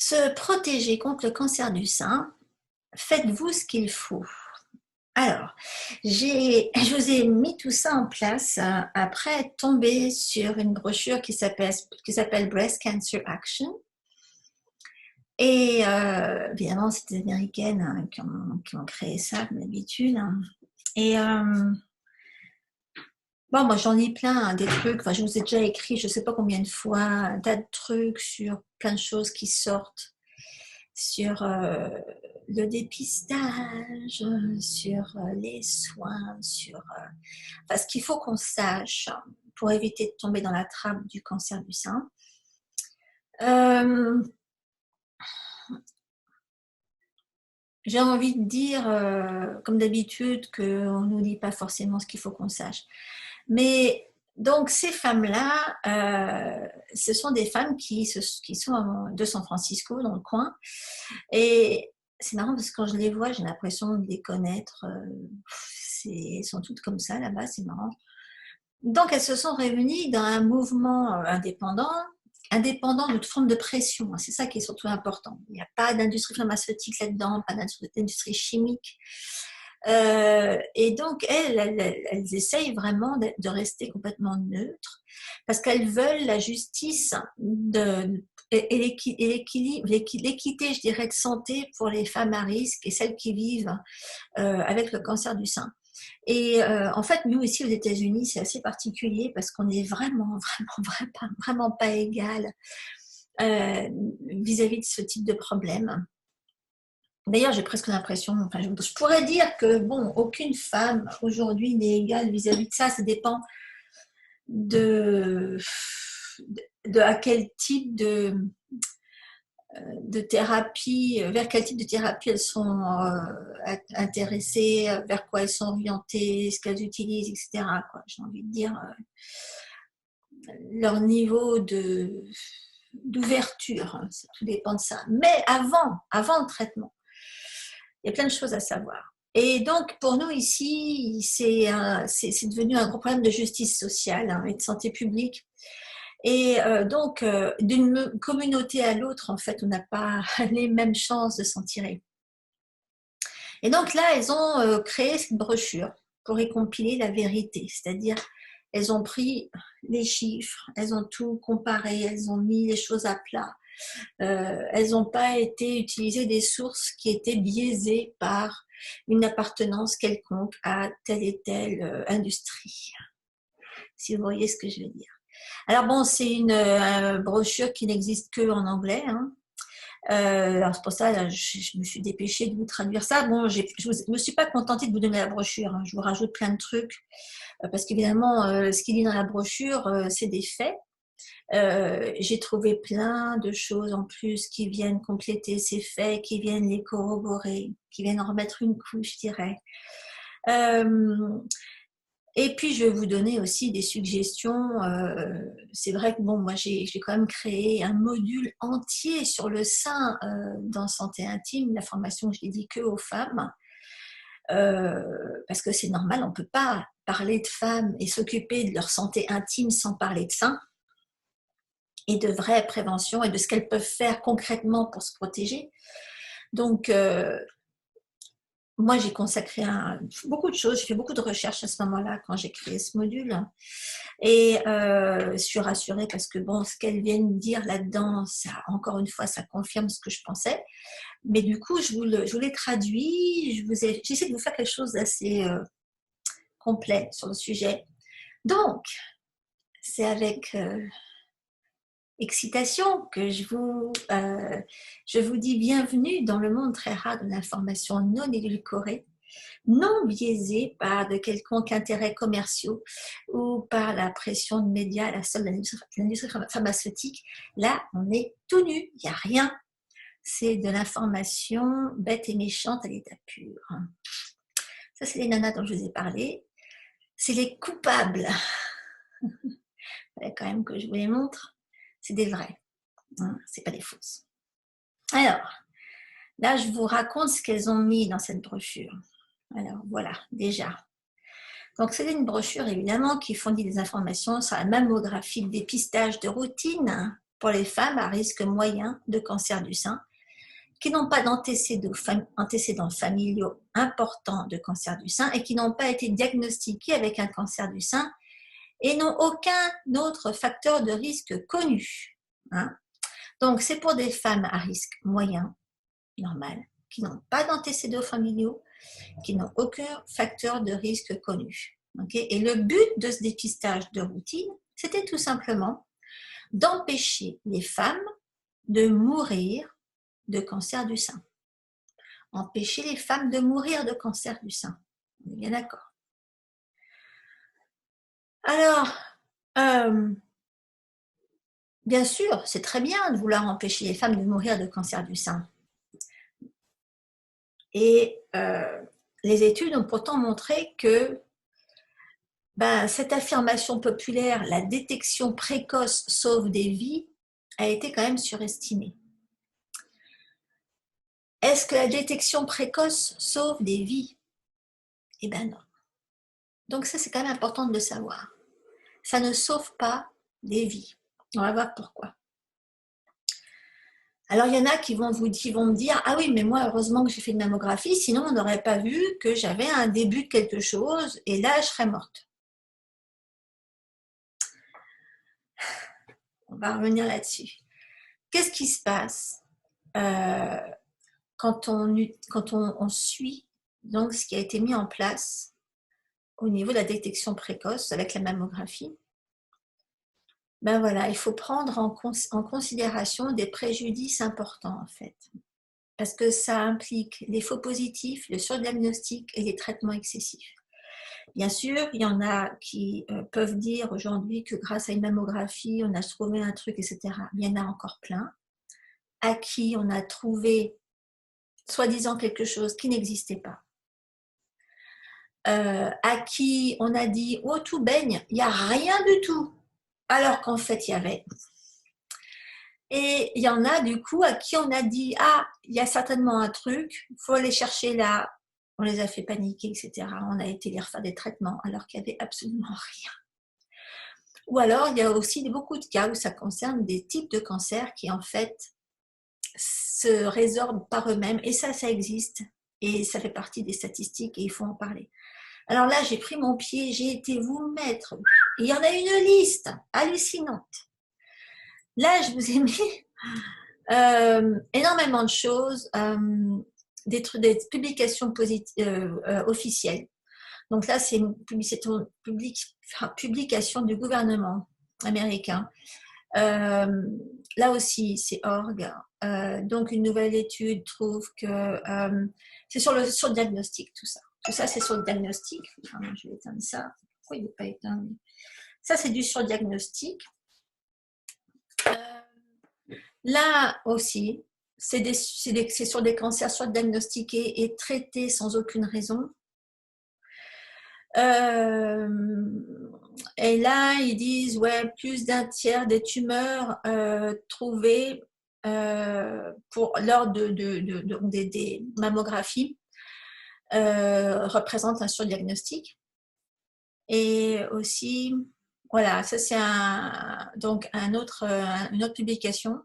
Se protéger contre le cancer du sein, faites-vous ce qu'il faut. Alors, je vous ai mis tout ça en place après être tombée sur une brochure qui s'appelle Breast Cancer Action. Et évidemment, c'est des Américaines qui ont créé ça, comme d'habitude. Et bon, moi j'en ai plein, des trucs, enfin, je vous ai déjà écrit, je ne sais pas combien de fois, un tas de trucs sur plein de choses qui sortent, sur le dépistage, sur les soins, sur enfin, ce qu'il faut qu'on sache pour éviter de tomber dans la trappe du cancer du sein. Euh, j'ai envie de dire, comme d'habitude, qu'on ne nous dit pas forcément ce qu'il faut qu'on sache. Mais donc ces femmes-là, ce sont des femmes qui sont de San Francisco, dans le coin. Et c'est marrant parce que quand je les vois, j'ai l'impression de les connaître. Elles sont toutes comme ça là-bas, c'est marrant. Donc elles se sont réunies dans un mouvement indépendant de toute forme de pression. C'est ça qui est surtout important. Il n'y a pas d'industrie pharmaceutique là-dedans, pas d'industrie chimique. Et donc, elles essayent vraiment de rester complètement neutres parce qu'elles veulent la justice et l'équité, je dirais, de santé pour les femmes à risque et celles qui vivent avec le cancer du sein. Et en fait, nous ici aux États-Unis, c'est assez particulier parce qu'on est vraiment pas égal vis-à-vis de ce type de problème. D'ailleurs, j'ai presque l'impression, enfin, je pourrais dire que bon, aucune femme aujourd'hui n'est égale vis-à-vis de ça. Ça dépend de à quel type de thérapie, vers quel type de thérapie elles sont intéressées, vers quoi elles sont orientées, ce qu'elles utilisent, etc. J'ai envie de dire leur niveau d'ouverture, hein, ça tout dépend de ça. Mais avant le traitement, il y a plein de choses à savoir. Et donc, pour nous ici, c'est devenu un gros problème de justice sociale, hein, et de santé publique. Et donc, d'une communauté à l'autre, en fait, on n'a pas les mêmes chances de s'en tirer. Et donc là, elles ont créé cette brochure pour y compiler la vérité, c'est-à-dire elles ont pris les chiffres, elles ont tout comparé, elles ont mis les choses à plat. Elles n'ont pas été utilisées des sources qui étaient biaisées par une appartenance quelconque à telle et telle industrie, si vous voyez ce que je veux dire. Alors bon, c'est une brochure qui n'existe qu'en anglais, hein. Alors c'est pour ça là, je me suis dépêchée de vous traduire ça. Bon, je ne me suis pas contentée de vous donner la brochure, hein. Je vous rajoute plein de trucs parce qu'évidemment, ce qu'il dit dans la brochure, c'est des faits. J'ai trouvé plein de choses en plus qui viennent compléter ces faits, qui viennent les corroborer, qui viennent en remettre une couche, je dirais. Et puis, je vais vous donner aussi des suggestions. C'est vrai que bon, moi, j'ai quand même créé un module entier sur le sein dans Santé Intime, la formation, je l'ai dit que aux femmes, parce que c'est normal, on ne peut pas parler de femmes et s'occuper de leur santé intime sans parler de sein et de vraie prévention et de ce qu'elles peuvent faire concrètement pour se protéger. Donc, moi, j'ai consacré beaucoup de choses, j'ai fait beaucoup de recherches à ce moment-là quand j'ai créé ce module. Et je suis rassurée parce que bon, ce qu'elles viennent dire là-dedans, ça, encore une fois, ça confirme ce que je pensais. Mais du coup, je vous l'ai traduit, j'essaie de vous faire quelque chose d'assez complet sur le sujet. Donc, c'est avec excitation que je vous dis bienvenue dans le monde très rare de l'information non édulcorée, non biaisée par de quelconques intérêts commerciaux ou par la pression de médias à la solde de l'industrie pharmaceutique. Là, on est tout nu, il n'y a rien. C'est de l'information bête et méchante à l'état pur. Ça, c'est les nanas dont je vous ai parlé. C'est les coupables. Il fallait quand même que je vous les montre. C'est des vrais, hein, c'est pas des fausses. Alors, là, je vous raconte ce qu'elles ont mis dans cette brochure. Alors, voilà, déjà. Donc, c'est une brochure, évidemment, qui fournit des informations sur la mammographie de dépistage de routine, pour les femmes à risque moyen de cancer du sein qui n'ont pas d'antécédents familiaux importants de cancer du sein et qui n'ont pas été diagnostiquées avec un cancer du sein et n'ont aucun autre facteur de risque connu. Hein. Donc, c'est pour des femmes à risque moyen, normal, qui n'ont pas d'antécédents familiaux, qui n'ont aucun facteur de risque connu. Okay. Et le but de ce dépistage de routine, c'était tout simplement d'empêcher les femmes de mourir de cancer du sein. Empêcher les femmes de mourir de cancer du sein. On est bien d'accord. Alors, bien sûr, c'est très bien de vouloir empêcher les femmes de mourir de cancer du sein. Et les études ont pourtant montré que cette affirmation populaire, la détection précoce sauve des vies, a été quand même surestimée. Est-ce que la détection précoce sauve des vies? Eh bien non. Donc ça, c'est quand même important de le savoir. Ça ne sauve pas des vies. On va voir pourquoi. Alors, il y en a qui vont me dire « Ah oui, mais moi, heureusement que j'ai fait une mammographie, sinon on n'aurait pas vu que j'avais un début de quelque chose et là, je serais morte. » On va revenir là-dessus. Qu'est-ce qui se passe quand on suit donc, ce qui a été mis en place au niveau de la détection précoce avec la mammographie? Voilà, il faut prendre en considération des préjudices importants en fait, parce que ça implique les faux positifs, le surdiagnostic et les traitements excessifs. Bien sûr, il y en a qui peuvent dire aujourd'hui que grâce à une mammographie, on a trouvé un truc, etc. Il y en a encore plein à qui on a trouvé soi-disant quelque chose qui n'existait pas. À qui on a dit « Oh, tout baigne, il n'y a rien du tout », alors qu'en fait, il y avait. Et il y en a du coup à qui on a dit « Ah, il y a certainement un truc, il faut aller chercher là ». On les a fait paniquer, etc. On a été les refaire des traitements alors qu'il n'y avait absolument rien. Ou alors, il y a aussi beaucoup de cas où ça concerne des types de cancers qui en fait se résorbent par eux-mêmes. Et ça existe. Et ça fait partie des statistiques et il faut en parler. Alors là, j'ai pris mon pied, j'ai été vous mettre. Il y en a une liste hallucinante. Là, je vous ai mis énormément de choses, des publications officielles. Donc là, c'est une publication du gouvernement américain. Là aussi, c'est org. Donc, une nouvelle étude trouve que c'est sur le diagnostic, tout ça. Tout ça, c'est sur le diagnostic. Enfin, je vais éteindre ça. Pourquoi il n'est pas éteint? Ça, c'est du surdiagnostic. Là aussi, c'est sur des cancers surdiagnostiqués et traités sans aucune raison. Et là, ils disent, ouais, plus d'un tiers des tumeurs trouvées lors des mammographies représentent un surdiagnostic. Et aussi, voilà, ça c'est une autre publication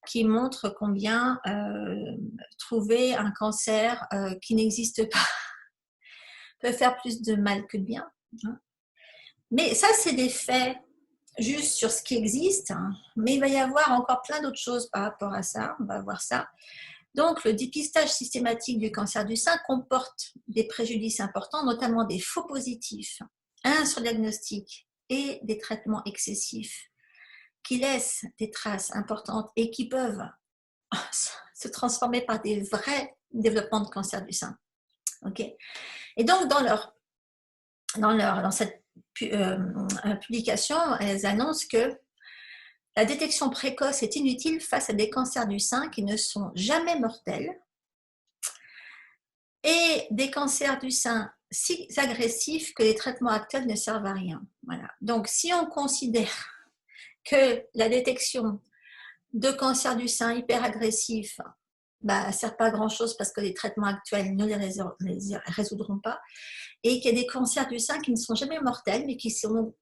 qui montre combien trouver un cancer qui n'existe pas peut faire plus de mal que de bien. Hein. Mais ça, c'est des faits juste sur ce qui existe, hein. Mais il va y avoir encore plein d'autres choses par rapport à ça, on va voir ça. Donc, le dépistage systématique du cancer du sein comporte des préjudices importants, notamment des faux positifs, un surdiagnostic et des traitements excessifs qui laissent des traces importantes et qui peuvent se transformer par des vrais développements de cancer du sein. Okay. Et donc, dans cette publication, elles annoncent que la détection précoce est inutile face à des cancers du sein qui ne sont jamais mortels et des cancers du sein si agressifs que les traitements actuels ne servent à rien. Voilà. Donc, si on considère que la détection de cancer du sein hyper agressif ne sert pas à grand-chose parce que les traitements actuels ne les résoudront pas, et qu'il y a des cancers du sein qui ne sont jamais mortels, mais qui sont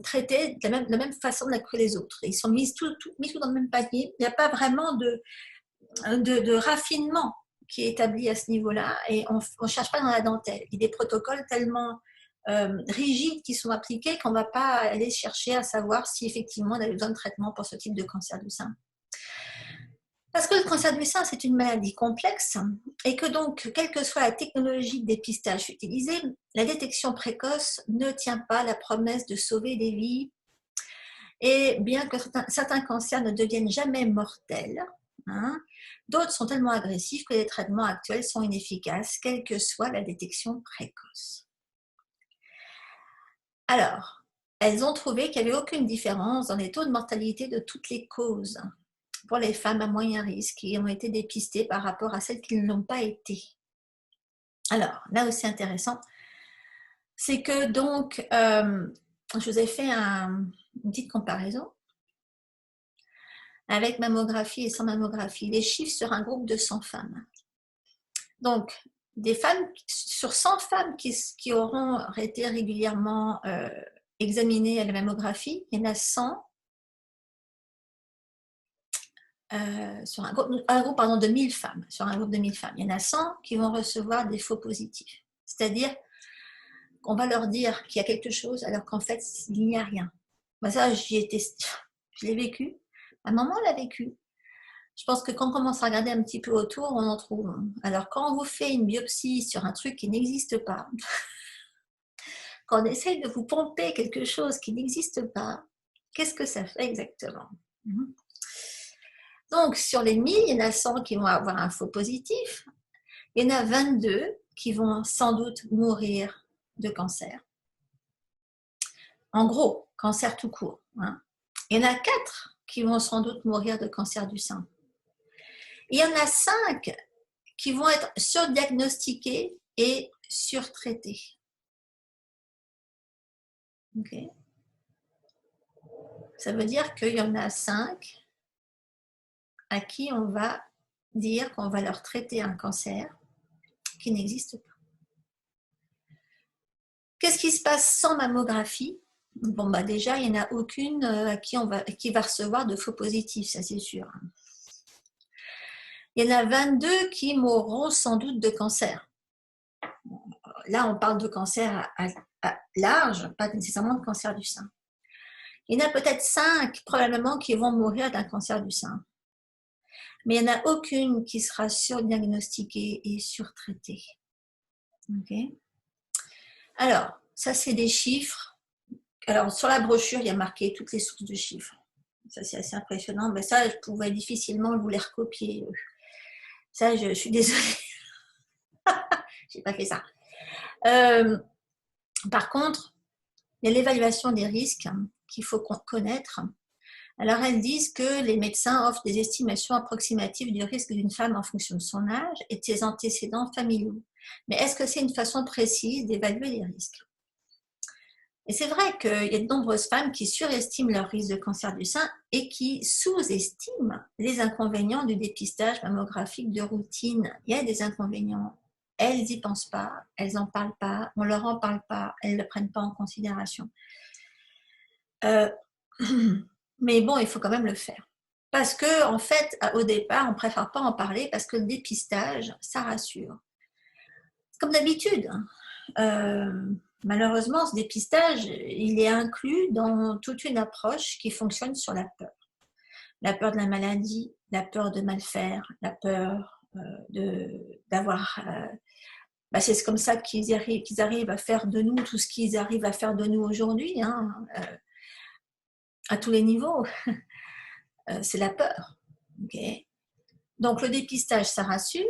traités de la même façon que les autres. Ils sont mis tous dans le même panier. Il n'y a pas vraiment de raffinement qui est établi à ce niveau-là, et on ne cherche pas dans la dentelle. Il y a des protocoles tellement rigides qui sont appliqués qu'on ne va pas aller chercher à savoir si effectivement on a besoin de traitement pour ce type de cancer du sein. Parce que le cancer du sein, c'est une maladie complexe et que donc, quelle que soit la technologie de dépistage utilisée, la détection précoce ne tient pas la promesse de sauver des vies. Et bien que certains cancers ne deviennent jamais mortels, hein, d'autres sont tellement agressifs que les traitements actuels sont inefficaces, quelle que soit la détection précoce. Alors, elles ont trouvé qu'il n'y avait aucune différence dans les taux de mortalité de toutes les causes pour les femmes à moyen risque qui ont été dépistées par rapport à celles qui ne l'ont pas été. Alors, là aussi intéressant, c'est que donc, je vous ai fait une petite comparaison avec mammographie et sans mammographie, les chiffres sur un groupe de 100 femmes. Donc, des femmes, sur 100 femmes qui auront été régulièrement examinées à la mammographie, il y en a 100 sur un groupe de 1000 femmes, sur un groupe de 1000 femmes, il y en a 100 qui vont recevoir des faux positifs. C'est-à-dire qu'on va leur dire qu'il y a quelque chose alors qu'en fait, il n'y a rien. Moi, ça, je l'ai vécu. Ma maman l'a vécu. Je pense que quand on commence à regarder un petit peu autour, on en trouve. Alors, quand on vous fait une biopsie sur un truc qui n'existe pas, quand on essaye de vous pomper quelque chose qui n'existe pas, qu'est-ce que ça fait exactement? Donc, sur les 1000, il y en a 100 qui vont avoir un faux positif. Il y en a 22 qui vont sans doute mourir de cancer. En gros, cancer tout court. Hein. Il y en a 4 qui vont sans doute mourir de cancer du sein. Il y en a 5 qui vont être surdiagnostiqués et surtraités. Okay. Ça veut dire qu'il y en a 5 à qui on va dire qu'on va leur traiter un cancer qui n'existe pas. Qu'est-ce qui se passe sans mammographie? Bon, bah déjà, il n'y en a aucune qui va recevoir de faux positifs, ça c'est sûr. Il y en a 22 qui mourront sans doute de cancer. Là, on parle de cancer à large, pas nécessairement de cancer du sein. Il y en a peut-être 5 probablement qui vont mourir d'un cancer du sein. Mais il n'y en a aucune qui sera surdiagnostiquée et surtraitée. Okay. Alors, ça c'est des chiffres. Alors, sur la brochure, il y a marqué toutes les sources de chiffres. Ça, c'est assez impressionnant. Mais ça, je pouvais difficilement vous les recopier. Ça, je suis désolée. Je n'ai pas fait ça. Par contre, il y a l'évaluation des risques qu'il faut connaître. Alors, elles disent que les médecins offrent des estimations approximatives du risque d'une femme en fonction de son âge et de ses antécédents familiaux. Mais est-ce que c'est une façon précise d'évaluer les risques? Et c'est vrai qu'il y a de nombreuses femmes qui surestiment leur risque de cancer du sein et qui sous-estiment les inconvénients du dépistage mammographique de routine. Il y a des inconvénients. Elles n'y pensent pas, elles n'en parlent pas, on ne leur en parle pas, elles ne le prennent pas en considération. Mais bon, il faut quand même le faire. Parce que, en fait, au départ, on ne préfère pas en parler parce que le dépistage, ça rassure. Comme d'habitude, malheureusement, ce dépistage, il est inclus dans toute une approche qui fonctionne sur la peur. La peur de la maladie, la peur de mal faire, la peur d'avoir... c'est comme ça qu'ils arrivent à faire de nous tout ce qu'ils arrivent à faire de nous aujourd'hui, hein, à tous les niveaux. C'est la peur. Okay. Donc le dépistage, ça rassure,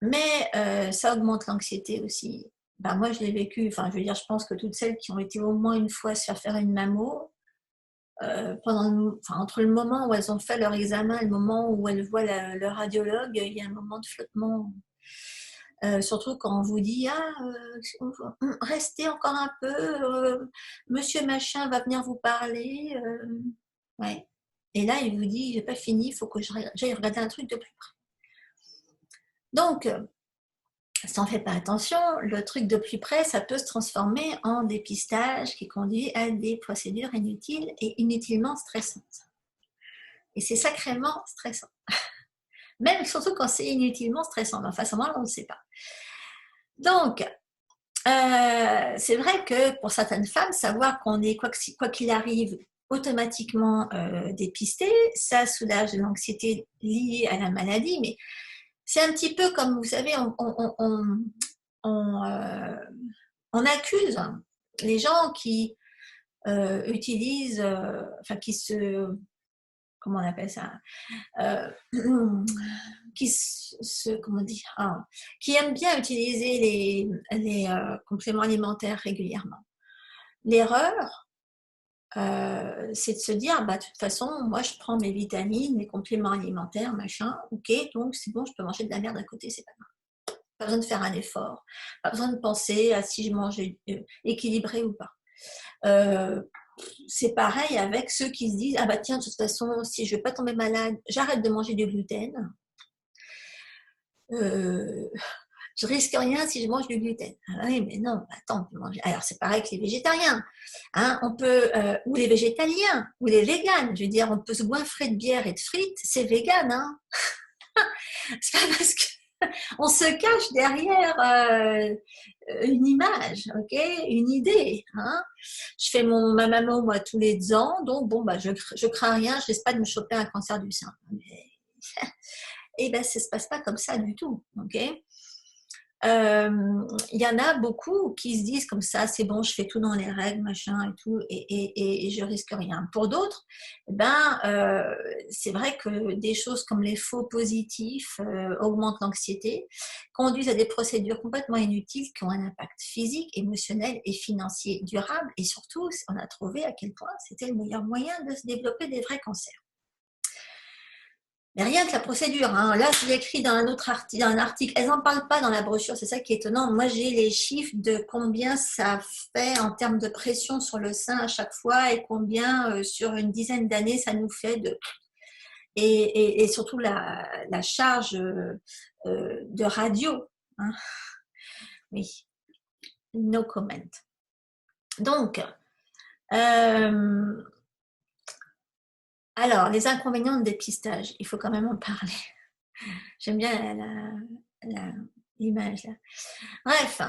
mais ça augmente l'anxiété aussi. Moi, je l'ai vécu, je pense que toutes celles qui ont été au moins une fois se faire une mammo, entre le moment où elles ont fait leur examen et le moment où elles voient le radiologue, il y a un moment de flottement. Surtout quand on vous dit restez encore un peu, monsieur machin va venir vous parler. Ouais. Et là, il vous dit j'ai pas fini, il faut que j'aille regarder un truc de plus près. Donc, si on ne fait pas attention, le truc de plus près, ça peut se transformer en dépistage qui conduit à des procédures inutiles et inutilement stressantes. Et c'est sacrément stressant. Même surtout quand c'est inutilement stressant. Enfin, ça, on ne le sait pas. Donc, c'est vrai que pour certaines femmes, savoir qu'on est, quoi qu'il arrive, automatiquement dépisté, ça soulage l'anxiété liée à la maladie, mais c'est un petit peu comme, vous savez, on accuse les gens qui utilisent, enfin qui se, comment on appelle ça, comment dire, qui aiment bien utiliser les compléments alimentaires régulièrement. L'erreur, c'est de se dire, bah, de toute façon, moi je prends mes vitamines, mes compléments alimentaires, machin, ok, donc c'est bon, je peux manger de la merde à côté, c'est pas grave. Pas besoin de faire un effort, pas besoin de penser à si je mange équilibré ou pas. C'est pareil avec ceux qui se disent, ah bah tiens, de toute façon, si je ne veux pas tomber malade, j'arrête de manger du gluten. Je risque rien si je mange du gluten. Ah oui, mais non, attends, on peut manger. Alors c'est pareil que les végétariens, hein, on peut, ou les végétaliens, ou les véganes. Je veux dire, on peut se goinfrer de bière et de frites, c'est vegan, hein. C'est pas parce que on se cache derrière une image, ok, une idée. Hein. Je fais ma mammo moi tous les 2 ans, donc bon bah je crains rien, je risque pas de me choper un cancer du sein. Mais, et ben ça se passe pas comme ça du tout, ok. Y en a beaucoup qui se disent comme ça, c'est bon, je fais tout dans les règles, machin et tout, et je risque rien. Pour d'autres, c'est vrai que des choses comme les faux positifs augmentent l'anxiété, conduisent à des procédures complètement inutiles qui ont un impact physique, émotionnel et financier durable, et surtout, on a trouvé à quel point c'était le meilleur moyen de se développer des vrais cancers. Mais rien que la procédure, hein. Là, je l'ai écrit dans un autre article, elles n'en parlent pas dans la brochure, c'est ça qui est étonnant. Moi, j'ai les chiffres de combien ça fait en termes de pression sur le sein à chaque fois et combien sur une dizaine d'années ça nous fait de... Et surtout la charge de radio. Hein. Oui, no comment. Donc, alors, les inconvénients de dépistage, il faut quand même en parler. J'aime bien l'image là. Bref,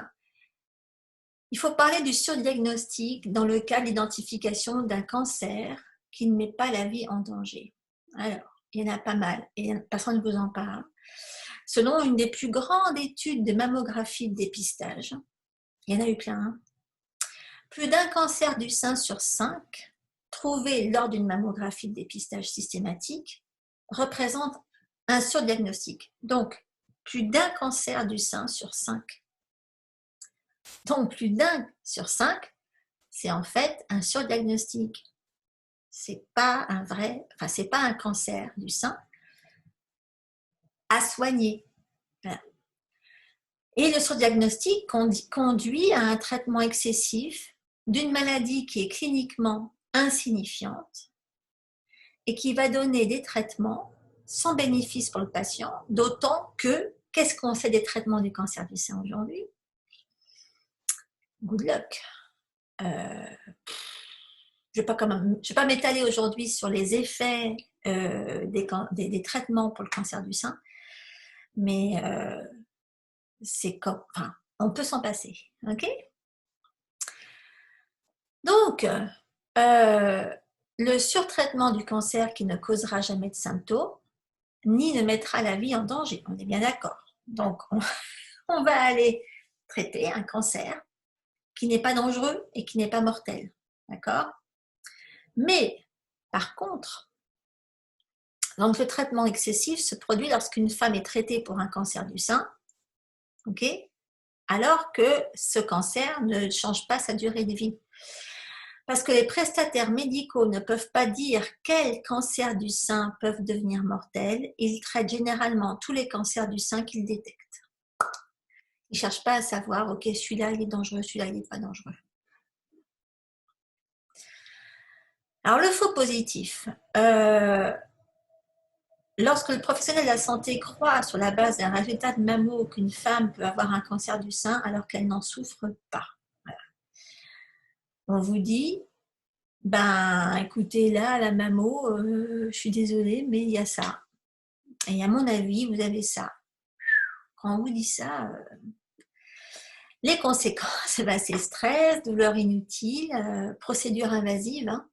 il faut parler du surdiagnostic dans le cas d'identification d'un cancer qui ne met pas la vie en danger. Alors, il y en a pas mal et personne ne vous en parle. Selon une des plus grandes études de mammographie de dépistage, il y en a eu plein, hein, plus d'un cancer du sein sur 5 trouvé lors d'une mammographie de dépistage systématique représente un surdiagnostic. Donc, plus d'un cancer du sein sur 5. Donc, plus d'un sur 5, c'est en fait un surdiagnostic. C'est pas un vrai, enfin, c'est pas un cancer du sein à soigner. Voilà. Et le surdiagnostic conduit à un traitement excessif d'une maladie qui est cliniquement insignifiante et qui va donner des traitements sans bénéfice pour le patient, d'autant que, qu'est-ce qu'on sait des traitements du cancer du sein aujourd'hui? Good luck. Je ne vais pas m'étaler aujourd'hui sur les effets des traitements pour le cancer du sein, mais c'est comme, enfin, on peut s'en passer, ok? Donc, le surtraitement du cancer qui ne causera jamais de symptômes, ni ne mettra la vie en danger, on est bien d'accord. Donc, on va aller traiter un cancer qui n'est pas dangereux et qui n'est pas mortel, d'accord? Mais, par contre, donc le traitement excessif se produit lorsqu'une femme est traitée pour un cancer du sein, ok, alors que ce cancer ne change pas sa durée de vie. Parce que les prestataires médicaux ne peuvent pas dire quels cancers du sein peuvent devenir mortels, ils traitent généralement tous les cancers du sein qu'ils détectent. Ils ne cherchent pas à savoir, ok, celui-là il est dangereux, celui-là il n'est pas dangereux. Alors le faux positif, lorsque le professionnel de la santé croit sur la base d'un résultat de mammo qu'une femme peut avoir un cancer du sein alors qu'elle n'en souffre pas. Voilà. On vous dit, ben écoutez, là, à la mammo, je suis désolée, mais il y a ça. Et à mon avis, vous avez ça. Quand on vous dit ça, les conséquences, ben, c'est stress, douleur inutile, procédure invasive, hein.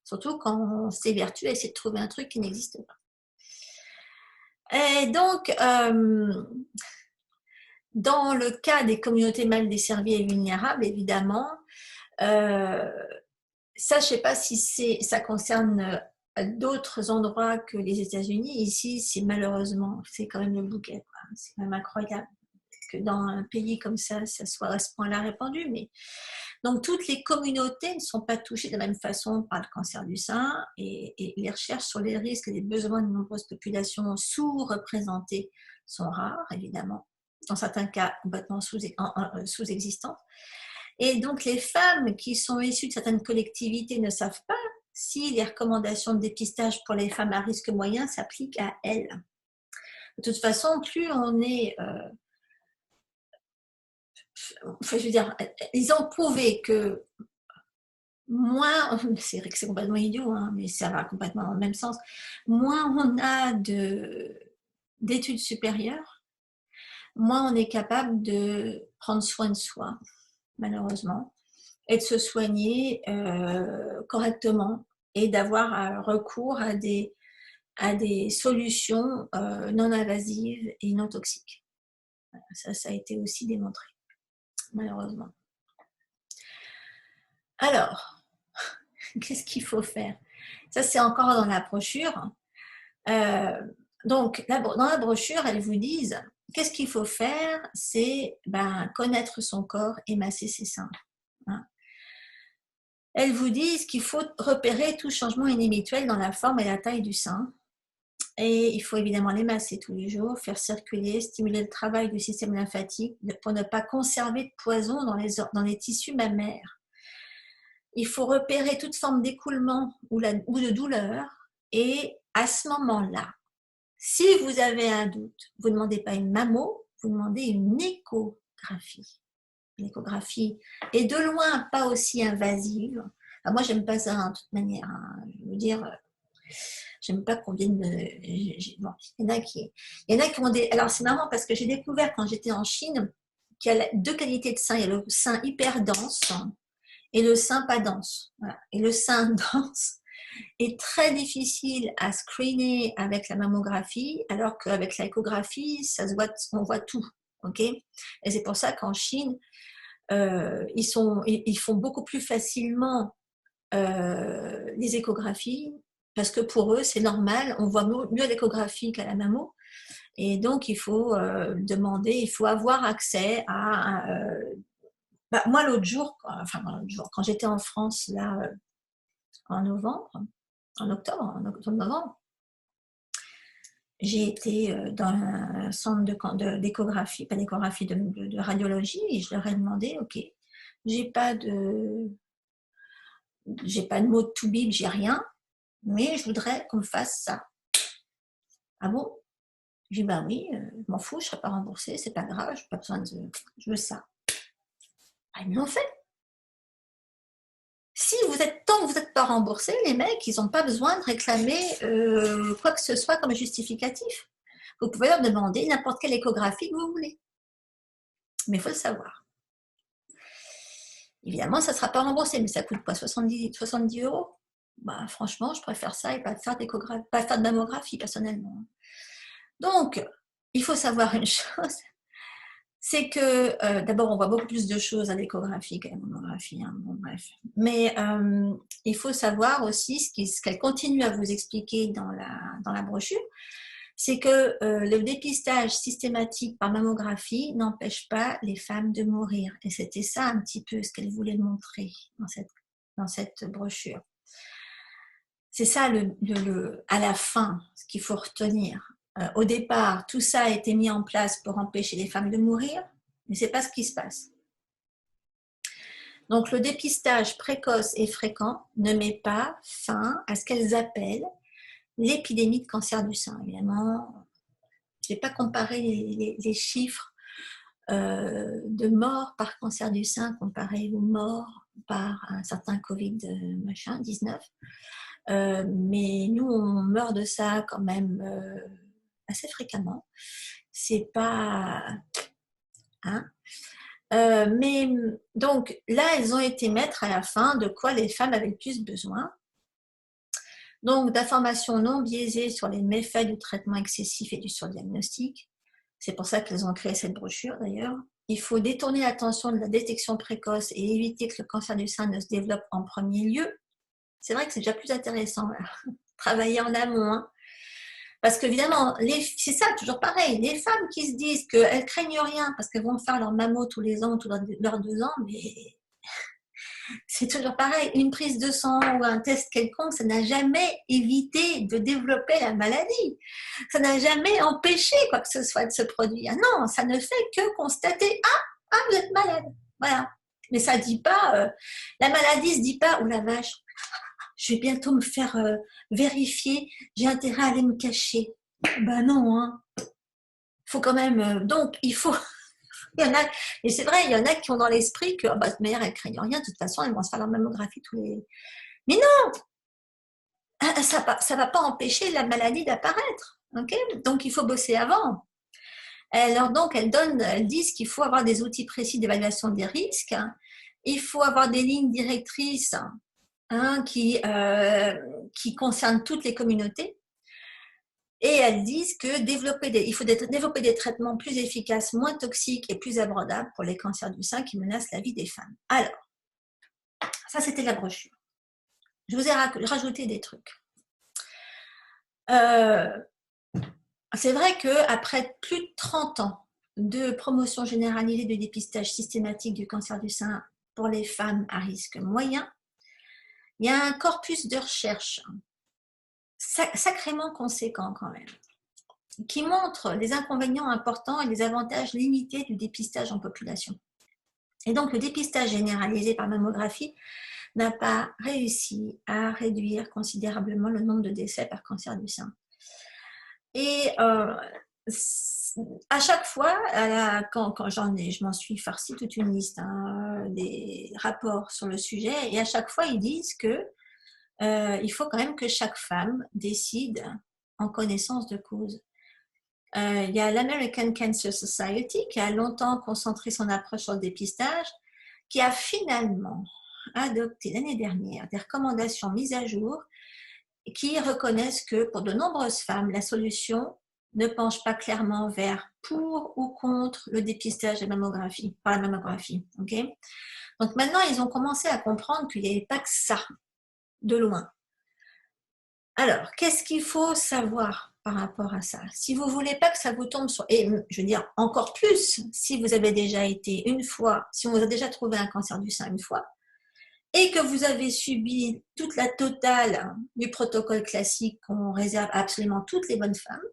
Surtout quand on s'évertue à essayer de trouver un truc qui n'existe pas. Et donc, dans le cas des communautés mal desservies et vulnérables, évidemment, ça, je ne sais pas si ça concerne d'autres endroits que les États-Unis. Ici, c'est malheureusement, c'est quand même le bouquet. C'est quand même incroyable que dans un pays comme ça soit à ce point-là répandu. Mais donc, toutes les communautés ne sont pas touchées de la même façon par le cancer du sein, et les recherches sur les risques et les besoins de nombreuses populations sous-représentées sont rares, évidemment, dans certains cas complètement sous-existantes. Et donc, les femmes qui sont issues de certaines collectivités ne savent pas si les recommandations de dépistage pour les femmes à risque moyen s'appliquent à elles. De toute façon, plus on est... enfin, je veux dire, ils ont prouvé que moins, c'est vrai que c'est complètement idiot, hein, mais ça va complètement dans le même sens, moins on a d'études supérieures, moins on est capable de prendre soin de soi, malheureusement, et de se soigner correctement, et d'avoir recours à des solutions non invasives et non toxiques. Ça a été aussi démontré, malheureusement. Alors, qu'est-ce qu'il faut faire? Ça, c'est encore dans la brochure. Donc, dans la brochure, elles vous disent, qu'est-ce qu'il faut faire? C'est connaître son corps et masser ses seins. Hein. Elles vous disent qu'il faut repérer tout changement inhabituel dans la forme et la taille du sein. Et il faut évidemment les masser tous les jours, faire circuler, stimuler le travail du système lymphatique pour ne pas conserver de poison dans les tissus mammaires. Il faut repérer toute forme d'écoulement ou de douleur, et à ce moment-là, si vous avez un doute, vous ne demandez pas une mammo, vous demandez une échographie. L'échographie est de loin pas aussi invasive. Enfin, moi, j'aime pas ça, hein, de toute manière. Hein. Je veux dire, j'aime pas qu'on vienne bon, il y en a qui ont des... Alors, c'est marrant parce que j'ai découvert quand j'étais en Chine qu'il y a deux qualités de sein. Il y a le sein hyper dense et le sein pas dense. Voilà. Et le sein dense est très difficile à screener avec la mammographie, alors qu'avec l'échographie, on voit tout. Okay, et c'est pour ça qu'en Chine, ils font beaucoup plus facilement les échographies, parce que pour eux, c'est normal, on voit mieux l'échographie qu'à la mammo. Et donc, il faut il faut avoir accès à... moi, l'autre jour, quand j'étais en France, là, en octobre-novembre, j'ai été dans un centre d'échographie, pas d'échographie, de radiologie, et je leur ai demandé, ok, j'ai pas de mot de toubib, j'ai rien, mais je voudrais qu'on me fasse ça. Ah bon? J'ai dit, bah oui, je m'en fous, je ne serai pas remboursée, c'est pas grave, je n'ai pas besoin de... Je veux ça. Ah, ils me l'ont fait. Tant que vous n'êtes pas remboursé, les mecs, ils n'ont pas besoin de réclamer quoi que ce soit comme justificatif. Vous pouvez leur demander n'importe quelle échographie que vous voulez. Mais il faut le savoir. Évidemment, ça ne sera pas remboursé, mais ça coûte quoi, 70 €? Bah, franchement, je préfère ça et pas faire de mammographie, personnellement. Donc, il faut savoir une chose, c'est que d'abord, on voit beaucoup plus de choses à l'échographie qu'à la mammographie. Hein, bon, bref. Mais il faut savoir aussi ce qu'elle continue à vous expliquer dans la brochure, c'est que le dépistage systématique par mammographie n'empêche pas les femmes de mourir. Et c'était ça un petit peu ce qu'elle voulait montrer dans cette brochure. C'est ça à la fin, ce qu'il faut retenir. Au départ, tout ça a été mis en place pour empêcher les femmes de mourir, mais ce n'est pas ce qui se passe. Donc, le dépistage précoce et fréquent ne met pas fin à ce qu'elles appellent l'épidémie de cancer du sein. Évidemment, je n'ai pas comparé les chiffres de morts par cancer du sein comparés aux morts par un certain Covid-19. Mais nous, on meurt de ça quand même assez fréquemment. C'est pas... Hein, mais donc là, elles ont été maîtres à la fin de quoi les femmes avaient le plus besoin. Donc d'informations non biaisées sur les méfaits du traitement excessif et du surdiagnostic. C'est pour ça qu'elles ont créé cette brochure d'ailleurs. Il faut détourner l'attention de la détection précoce et éviter que le cancer du sein ne se développe en premier lieu. C'est vrai que c'est déjà plus intéressant, là. Travailler en amont. Hein. Parce qu'évidemment, c'est ça, toujours pareil, les femmes qui se disent qu'elles craignent rien parce qu'elles vont faire leur mammo tous les ans, tous leurs 2 ans, mais c'est toujours pareil, une prise de sang ou un test quelconque, ça n'a jamais évité de développer la maladie. Ça n'a jamais empêché quoi que ce soit de se produire. Non, ça ne fait que constater « Ah, vous êtes malade !» Voilà. Mais ça ne dit pas, la maladie ne se dit pas « Oh la vache, je vais bientôt me faire vérifier, j'ai intérêt à aller me cacher. » Ben non, hein. Faut quand même, donc il faut... Il y en a, et c'est vrai, il y en a qui ont dans l'esprit que bah, de toute manière, elles ne craignent rien, de toute façon, elles vont se faire leur mammographie tous les... Mais non, ça ne va pas empêcher la maladie d'apparaître. Okay, donc, il faut bosser avant. Alors, donc, elles disent qu'il faut avoir des outils précis d'évaluation des risques. Il faut avoir des lignes directrices qui concernent toutes les communautés. Et elles disent que il faut développer des traitements plus efficaces, moins toxiques et plus abordables pour les cancers du sein qui menacent la vie des femmes. Alors, ça c'était la brochure. Je vous ai rajouté des trucs. C'est vrai qu'après plus de 30 ans de promotion généralisée du dépistage systématique du cancer du sein pour les femmes à risque moyen, il y a un corpus de recherche sacrément conséquent quand même, qui montre les inconvénients importants et les avantages limités du dépistage en population. Et donc, le dépistage généralisé par mammographie n'a pas réussi à réduire considérablement le nombre de décès par cancer du sein. Et à chaque fois, quand je m'en suis farci toute une liste des rapports sur le sujet, et à chaque fois, ils disent que il faut quand même que chaque femme décide en connaissance de cause. Il y a l'American Cancer Society qui a longtemps concentré son approche sur le dépistage, qui a finalement adopté l'année dernière des recommandations mises à jour qui reconnaissent que pour de nombreuses femmes, la solution ne penche pas clairement vers pour ou contre le dépistage par la mammographie. Okay, donc maintenant, ils ont commencé à comprendre qu'il n'y avait pas que ça, de loin. Alors, qu'est-ce qu'il faut savoir par rapport à ça? Si vous ne voulez pas que ça vous tombe sur... Et je veux dire, encore plus, si vous avez déjà été une fois, si on vous a déjà trouvé un cancer du sein une fois, et que vous avez subi toute la totale du protocole classique qu'on réserve à absolument toutes les bonnes femmes,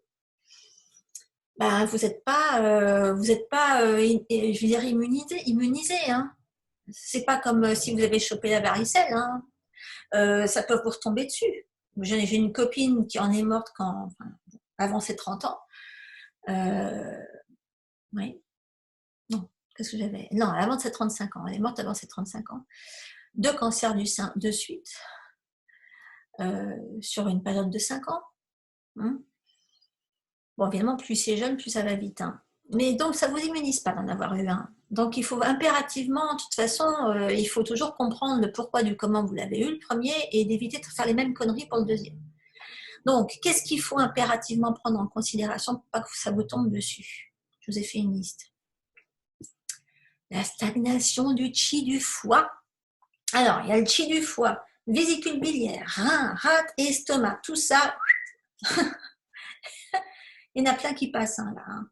ben, vous n'êtes pas, je veux dire, immunisé. Hein. C'est pas comme si vous avez chopé la varicelle. Hein. Ça peut vous retomber dessus. J'ai une copine qui en est morte avant ses 30 ans. Oui. Non, qu'est-ce que j'avais? Non, avant ses 35 ans. Elle est morte avant ses 35 ans. 2 cancers du sein de suite, sur une période de 5 ans. Bon, évidemment, plus c'est jeune, plus ça va vite. Hein. Mais donc, ça ne vous immunise pas d'en avoir eu un. Donc, il faut impérativement, de toute façon, il faut toujours comprendre le pourquoi du comment vous l'avez eu, le premier, et d'éviter de faire les mêmes conneries pour le deuxième. Donc, qu'est-ce qu'il faut impérativement prendre en considération pour pas que ça vous tombe dessus? Je vous ai fait une liste. La stagnation du qi du foie. Alors, il y a le qi du foie, vésicule biliaire, rein, rate et estomac. Tout ça, il y en a plein qui passent là. Hein.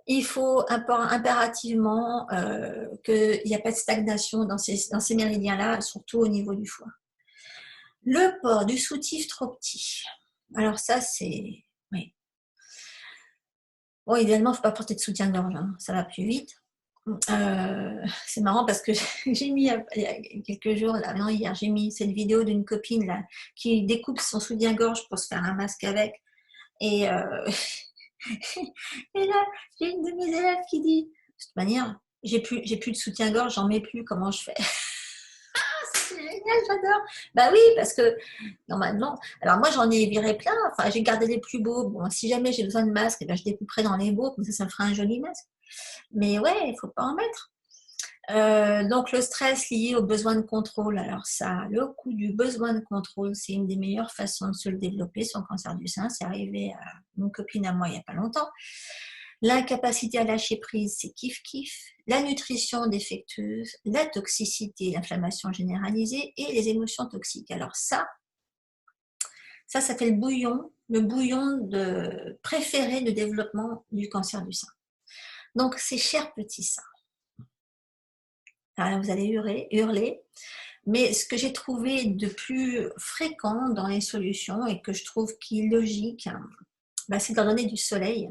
Il faut impérativement qu'il n'y a pas de stagnation dans ces méridiens-là, surtout au niveau du foie. Le port du soutif trop petit. Alors ça, c'est... Oui. Bon, idéalement, il ne faut pas porter de soutien-gorge, hein, ça va plus vite. C'est marrant parce que j'ai mis il y a quelques jours, là, non, hier, j'ai mis cette vidéo d'une copine là, qui découpe son soutien-gorge pour se faire un masque avec. Et, et là, j'ai une de mes élèves qui dit, de toute manière, j'ai plus de soutien-gorge, j'en mets plus, comment je fais? C'est génial, j'adore. Bah oui, parce que normalement, alors moi j'en ai viré plein, enfin j'ai gardé les plus beaux. Bon, si jamais j'ai besoin de masque, eh ben, je découperai dans les beaux, comme ça me fera un joli masque. Mais ouais, il faut pas en mettre. Donc le stress lié au besoin de contrôle, alors ça, le coup du besoin de contrôle, c'est une des meilleures façons de se le développer, son cancer du sein. C'est arrivé à une copine à moi il n'y a pas longtemps. L'incapacité à lâcher prise, c'est kiff-kiff. La nutrition défectueuse, la toxicité, l'inflammation généralisée et les émotions toxiques. Alors ça fait le bouillon de, préféré de développement du cancer du sein. Donc ces chers petits seins, alors, vous allez hurler, mais ce que j'ai trouvé de plus fréquent dans les solutions et que je trouve qui est logique, bah, c'est de leur donner du soleil.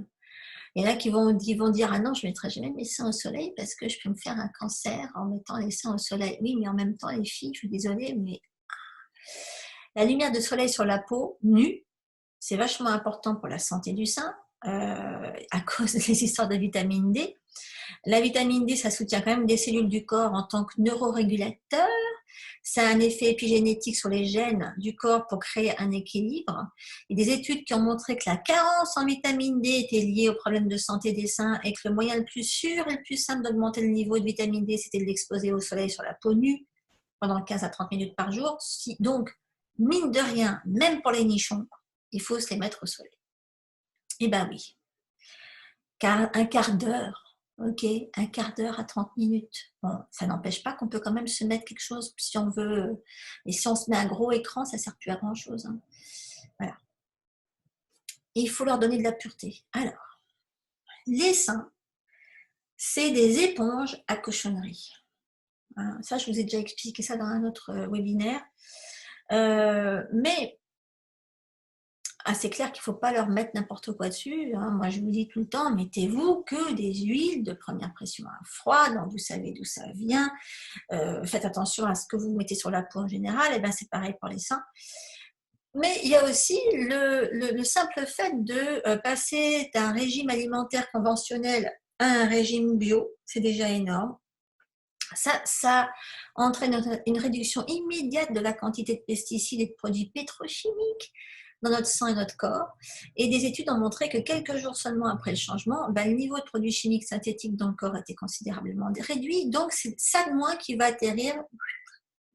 Il y en a qui vont dire « Ah non, je ne mettrai jamais mes seins au soleil parce que je peux me faire un cancer en mettant les seins au soleil. » Oui, mais en même temps, les filles, je suis désolée, mais la lumière de soleil sur la peau nue, c'est vachement important pour la santé du sein à cause des histoires de vitamine D. La vitamine D, ça soutient quand même des cellules du corps en tant que neurorégulateur. Ça a un effet épigénétique sur les gènes du corps pour créer un équilibre. Il y a des études qui ont montré que la carence en vitamine D était liée aux problèmes de santé des seins et que le moyen le plus sûr et le plus simple d'augmenter le niveau de vitamine D, c'était de l'exposer au soleil sur la peau nue pendant 15 à 30 minutes par jour. Donc, mine de rien, même pour les nichons, il faut se les mettre au soleil. Eh ben oui, car un quart d'heure, ok, un quart d'heure à 30 minutes. Bon, ça n'empêche pas qu'on peut quand même se mettre quelque chose si on veut. Et si on se met un gros écran, ça ne sert plus à grand chose. Hein. Voilà. Et il faut leur donner de la pureté. Alors, les seins, c'est des éponges à cochonnerie. Hein, ça, je vous ai déjà expliqué ça dans un autre webinaire. Mais c'est clair qu'il ne faut pas leur mettre n'importe quoi dessus. Hein. Moi, je vous dis tout le temps, mettez-vous que des huiles de première pression à froid, donc vous savez d'où ça vient. Faites attention à ce que vous mettez sur la peau en général, et bien c'est pareil pour les seins. Mais il y a aussi le simple fait de passer d'un régime alimentaire conventionnel à un régime bio, c'est déjà énorme. Ça entraîne une réduction immédiate de la quantité de pesticides et de produits pétrochimiques dans notre sang et notre corps. Et des études ont montré que quelques jours seulement après le changement, le niveau de produits chimiques synthétiques dans le corps était considérablement réduit. Donc, c'est ça de moins qui va atterrir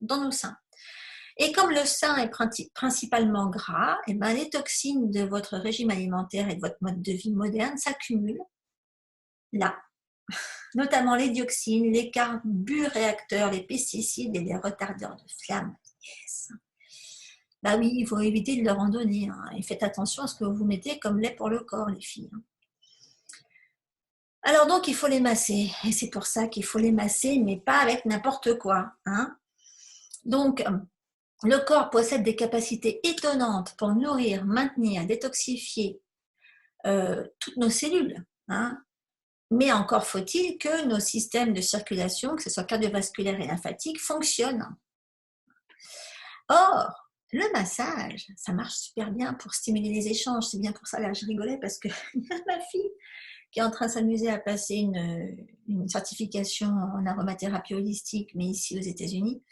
dans nos seins. Et comme le sein est principalement gras, et les toxines de votre régime alimentaire et de votre mode de vie moderne s'accumulent là, notamment les dioxines, les carburéacteurs, les pesticides et les retardeurs de flamme. Yes. Bah oui, il faut éviter de leur en donner. Hein. Et faites attention à ce que vous mettez comme lait pour le corps, les filles. Alors donc, il faut les masser. Et c'est pour ça qu'il faut les masser, mais pas avec n'importe quoi. Hein. Donc, le corps possède des capacités étonnantes pour nourrir, maintenir, détoxifier toutes nos cellules. Hein. Mais encore faut-il que nos systèmes de circulation, que ce soit cardiovasculaire et lymphatique, fonctionnent. Or, le massage, ça marche super bien pour stimuler les échanges. C'est bien pour ça, là, je rigolais parce que ma fille qui est en train de s'amuser à passer une certification en aromathérapie holistique, mais ici aux États-Unis.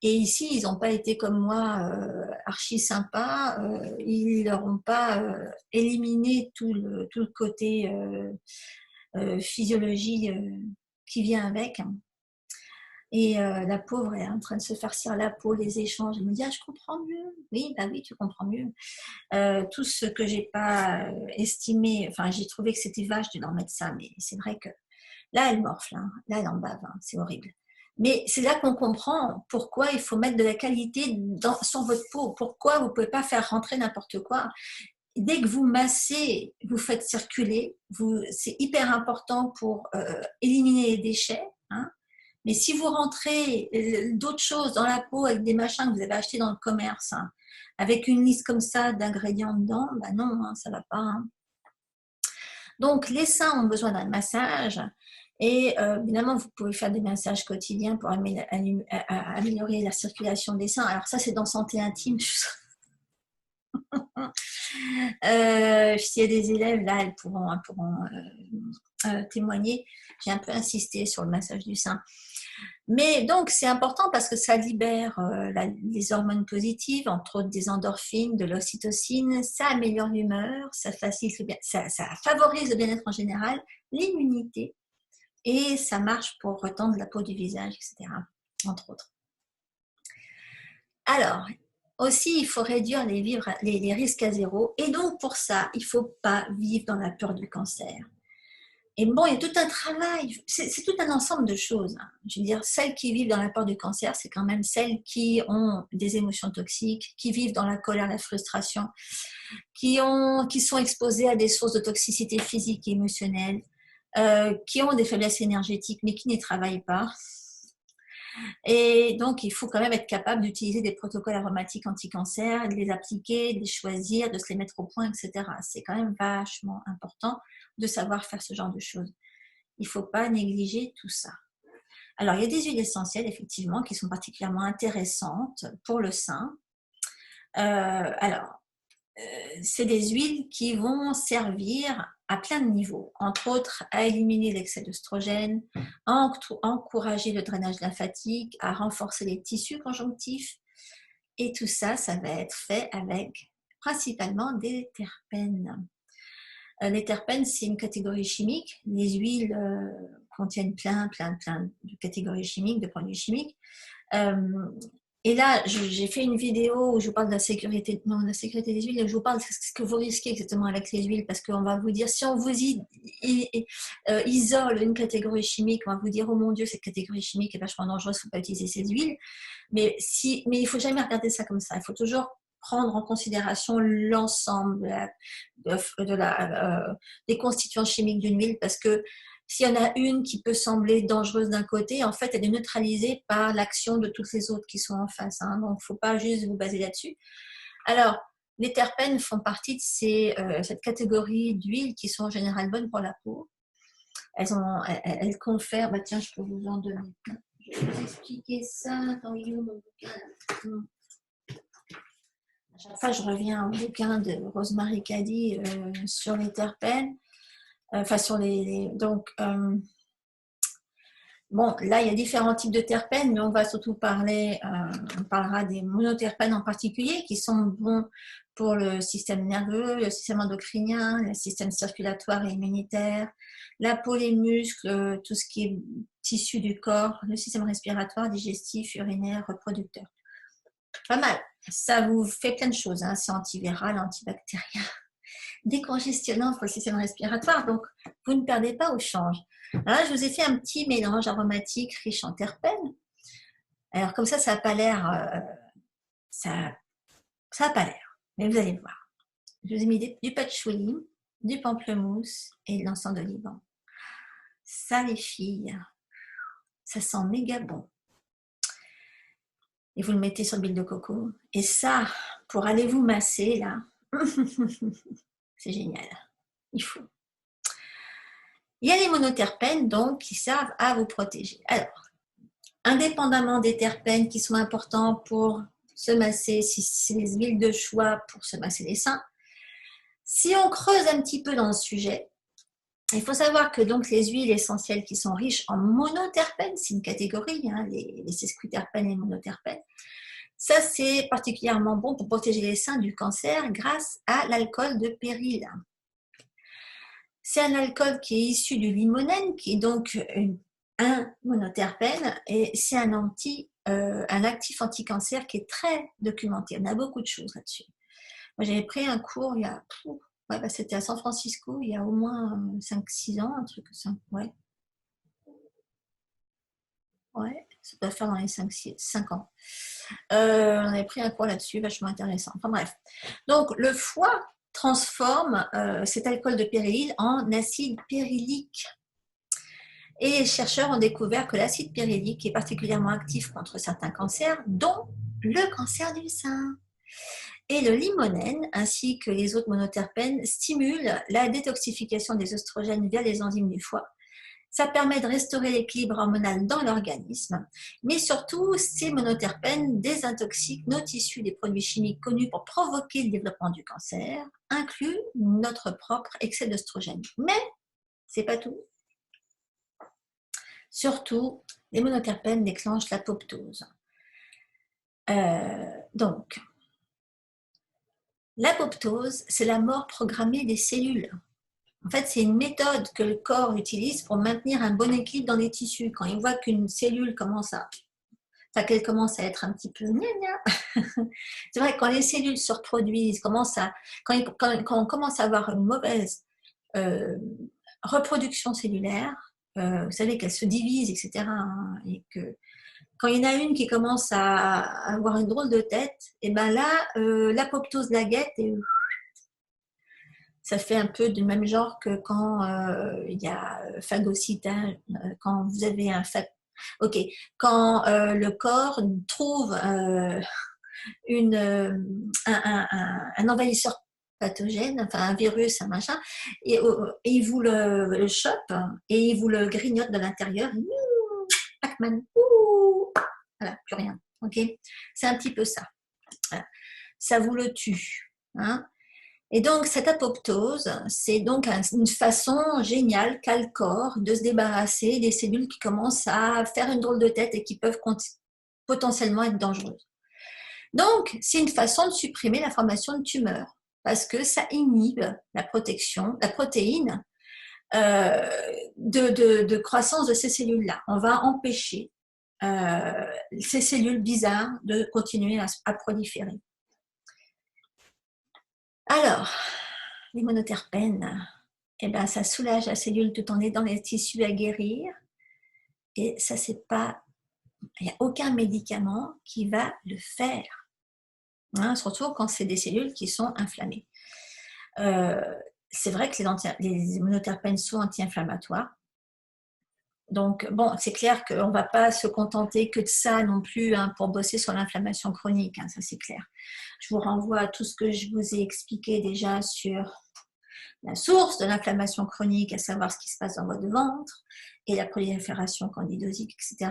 Et ici, ils n'ont pas été comme moi archi sympas. Ils leur ont pas éliminé tout le côté physiologie qui vient avec. Et la pauvre est en train de se farcir la peau, les échanges. Elle me dit « Ah, je comprends mieux. » Oui, bah oui, tu comprends mieux. Tout ce que j'ai pas estimé, enfin, j'ai trouvé que c'était vache de leur mettre ça, mais c'est vrai que là, elle morfle. Hein. Là, elle en bave. Hein. C'est horrible. Mais c'est là qu'on comprend pourquoi il faut mettre de la qualité sur votre peau. Pourquoi vous ne pouvez pas faire rentrer n'importe quoi. Dès que vous massez, vous faites circuler. C'est hyper important pour éliminer les déchets. Hein. Mais si vous rentrez d'autres choses dans la peau avec des machins que vous avez achetés dans le commerce, hein, avec une liste comme ça d'ingrédients dedans, non, hein, ça ne va pas. Hein. Donc, les seins ont besoin d'un massage Et évidemment, vous pouvez faire des massages quotidiens pour améliorer la circulation des seins. Alors ça, c'est dans santé intime. S'il y a des élèves, là, elles pourront témoigner. J'ai un peu insisté sur le massage du sein. Mais donc, c'est important parce que ça libère les hormones positives, entre autres des endorphines, de l'ocytocine, ça améliore l'humeur, ça favorise le bien-être en général, l'immunité, et ça marche pour retendre la peau du visage, etc., entre autres. Alors, aussi, il faut réduire les risques à zéro, et donc pour ça, il ne faut pas vivre dans la peur du cancer. Et bon, il y a tout un travail, c'est tout un ensemble de choses. Je veux dire, celles qui vivent dans la peur du cancer, c'est quand même celles qui ont des émotions toxiques, qui vivent dans la colère, la frustration, qui sont exposées à des sources de toxicité physique et émotionnelle, qui ont des faiblesses énergétiques, mais qui n'y travaillent pas. Et donc, il faut quand même être capable d'utiliser des protocoles aromatiques anti-cancer, de les appliquer, de les choisir, de se les mettre au point, etc. C'est quand même vachement important de savoir faire ce genre de choses. Il ne faut pas négliger tout ça. Alors, il y a des huiles essentielles, effectivement, qui sont particulièrement intéressantes pour le sein. C'est des huiles qui vont servir à plein de niveaux, entre autres à éliminer l'excès d'œstrogène, à encourager le drainage lymphatique, à renforcer les tissus conjonctifs. Et tout ça, ça va être fait avec principalement des terpènes. Les terpènes, c'est une catégorie chimique. Les huiles contiennent plein de catégories chimiques, de produits chimiques. Et là, j'ai fait une vidéo où je vous parle de la sécurité des huiles, et je vous parle de ce que vous risquez exactement avec les huiles, parce qu'on va vous dire, si on vous isole une catégorie chimique, on va vous dire, oh mon Dieu, cette catégorie chimique est vachement dangereuse, il ne faut pas utiliser ces huiles. Mais il ne faut jamais regarder ça comme ça. Il faut toujours prendre en considération l'ensemble des constituants chimiques d'une huile, parce que s'il y en a une qui peut sembler dangereuse d'un côté, en fait, elle est neutralisée par l'action de toutes les autres qui sont en face. Donc, il ne faut pas juste vous baser là-dessus. Alors, les terpènes font partie de cette catégorie d'huiles qui sont en général bonnes pour la peau. Elles confèrent... tiens, je peux vous en donner. Je vais vous expliquer ça. Attends, il est où mon bouquin? À chaque fois, je reviens au bouquin de Rosemary Cady sur les terpènes. Bon, là, il y a différents types de terpènes, mais on va surtout on parlera des monoterpènes en particulier, qui sont bons pour le système nerveux, le système endocrinien, le système circulatoire et immunitaire, la peau, les muscles, tout ce qui est tissu du corps, le système respiratoire, digestif, urinaire, reproducteur. Pas mal. Ça vous fait plein de choses. C'est antiviral, antibactérien, décongestionnant pour le système respiratoire. Donc, vous ne perdez pas au change. Alors là, je vous ai fait un petit mélange aromatique riche en terpènes. Alors, comme ça n'a pas l'air... ça n'a pas l'air. Mais vous allez voir. Je vous ai mis du patchouli, du pamplemousse et de l'encens de Liban. Ça, les filles, ça sent méga bon. Et vous le mettez sur l'huile de coco. Et ça, pour aller vous masser, là, c'est génial. Il faut. Il y a les monoterpènes, donc, qui servent à vous protéger. Alors, indépendamment des terpènes qui sont importants pour se masser, si c'est les huiles de choix pour se masser les seins, si on creuse un petit peu dans le sujet, il faut savoir que donc les huiles essentielles qui sont riches en monoterpènes, c'est une catégorie, les sesquiterpènes et les monoterpènes, ça c'est particulièrement bon pour protéger les seins du cancer grâce à l'alcool de péryle. C'est un alcool qui est issu du limonène, qui est donc un monoterpène, et c'est un actif anti-cancer qui est très documenté. On a beaucoup de choses là-dessus. Moi, j'avais pris un cours il y a... c'était à San Francisco, il y a au moins 5-6 ans, un truc comme ça. Ouais, ça doit faire dans les 5 ans. On avait pris un cours là-dessus, vachement intéressant. Enfin bref. Donc, le foie transforme cet alcool de péryle en acide pyrélique. Et les chercheurs ont découvert que l'acide pyrélique est particulièrement actif contre certains cancers, dont le cancer du sein. Et le limonène, ainsi que les autres monoterpènes, stimulent la détoxification des œstrogènes via les enzymes du foie, Ça permet de restaurer l'équilibre hormonal dans l'organisme, mais surtout, ces monoterpènes désintoxiquent nos tissus des produits chimiques connus pour provoquer le développement du cancer, inclus notre propre excès d'œstrogène. Mais c'est pas tout. Surtout, les monoterpènes déclenchent l'apoptose. Donc, l'apoptose, c'est la mort programmée des cellules. En fait, c'est une méthode que le corps utilise pour maintenir un bon équilibre dans les tissus. Quand il voit qu'une cellule qu'elle commence à être un petit peu c'est vrai que quand les cellules se reproduisent, quand on commence à avoir une mauvaise reproduction cellulaire, vous savez qu'elle se divise, etc. Hein, et que quand il y en a une qui commence à avoir une drôle de tête, et ben là, l'apoptose la guette et ça fait un peu du même genre que quand il y a phagocytage, quand vous avez quand le corps trouve un envahisseur pathogène, enfin un virus, un machin, et il vous le chope et il vous le grignote de l'intérieur. Pac-Man, voilà, plus rien. Ok, c'est un petit peu ça. Ça vous le tue. Hein. Et donc, cette apoptose, c'est donc une façon géniale qu'a le corps de se débarrasser des cellules qui commencent à faire une drôle de tête et qui peuvent potentiellement être dangereuses. Donc, c'est une façon de supprimer la formation de tumeurs parce que ça inhibe la protéine de croissance de ces cellules-là. On va empêcher ces cellules bizarres de continuer à proliférer. Alors, les monoterpènes, eh ben, ça soulage la cellule tout en aidant les tissus à guérir. Et ça, c'est pas... Il n'y a aucun médicament qui va le faire. Hein, surtout quand c'est des cellules qui sont inflammées. C'est vrai que les monoterpènes sont anti-inflammatoires. Donc, bon, c'est clair qu'on ne va pas se contenter que de ça non plus hein, pour bosser sur l'inflammation chronique, hein, ça c'est clair. Je vous renvoie à tout ce que je vous ai expliqué déjà sur la source de l'inflammation chronique, à savoir ce qui se passe dans votre ventre et la prolifération candidosique, etc.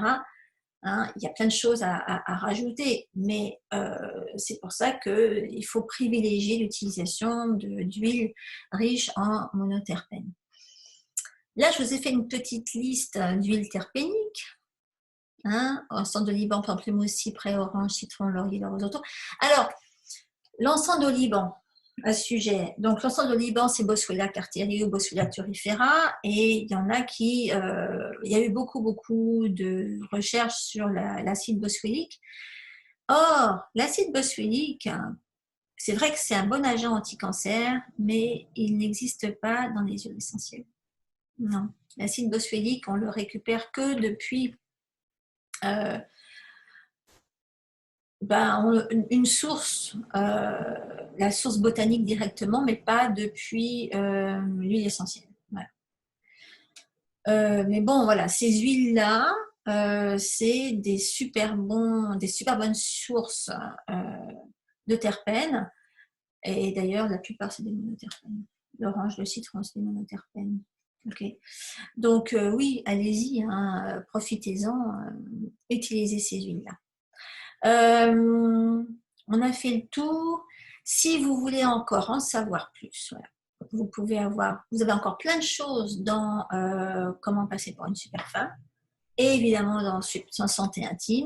Hein, il y a plein de choses à rajouter, mais c'est pour ça qu'il faut privilégier l'utilisation d'huiles riches en monoterpènes. Là, je vous ai fait une petite liste d'huiles terpéniques. Hein, encens d'oliban, pamplemousse, cyprès, orange, citron, laurier, roseauto. Alors, l'encens d'oliban, à ce sujet. Donc, l'encens d'oliban, c'est Boswellia cartieri ou Boswellia thurifera. Et il y en a qui... il y a eu beaucoup de recherches sur l'acide boswellique. Or, l'acide boswellique, c'est vrai que c'est un bon agent anti-cancer, mais il n'existe pas dans les huiles essentielles. Non, l'acide boswellique, on le récupère que depuis une source, la source botanique directement, mais pas depuis l'huile essentielle. Voilà. Mais bon, voilà, ces huiles-là, c'est des super bonnes sources de terpènes. Et d'ailleurs, la plupart, c'est des monoterpènes. L'orange, le citron, c'est des monoterpènes. Okay. Donc oui, allez-y, hein, profitez-en, utilisez ces huiles-là. On a fait le tour. Si vous voulez encore en savoir plus, voilà, vous avez encore plein de choses dans comment passer pour une super femme et évidemment dans santé intime.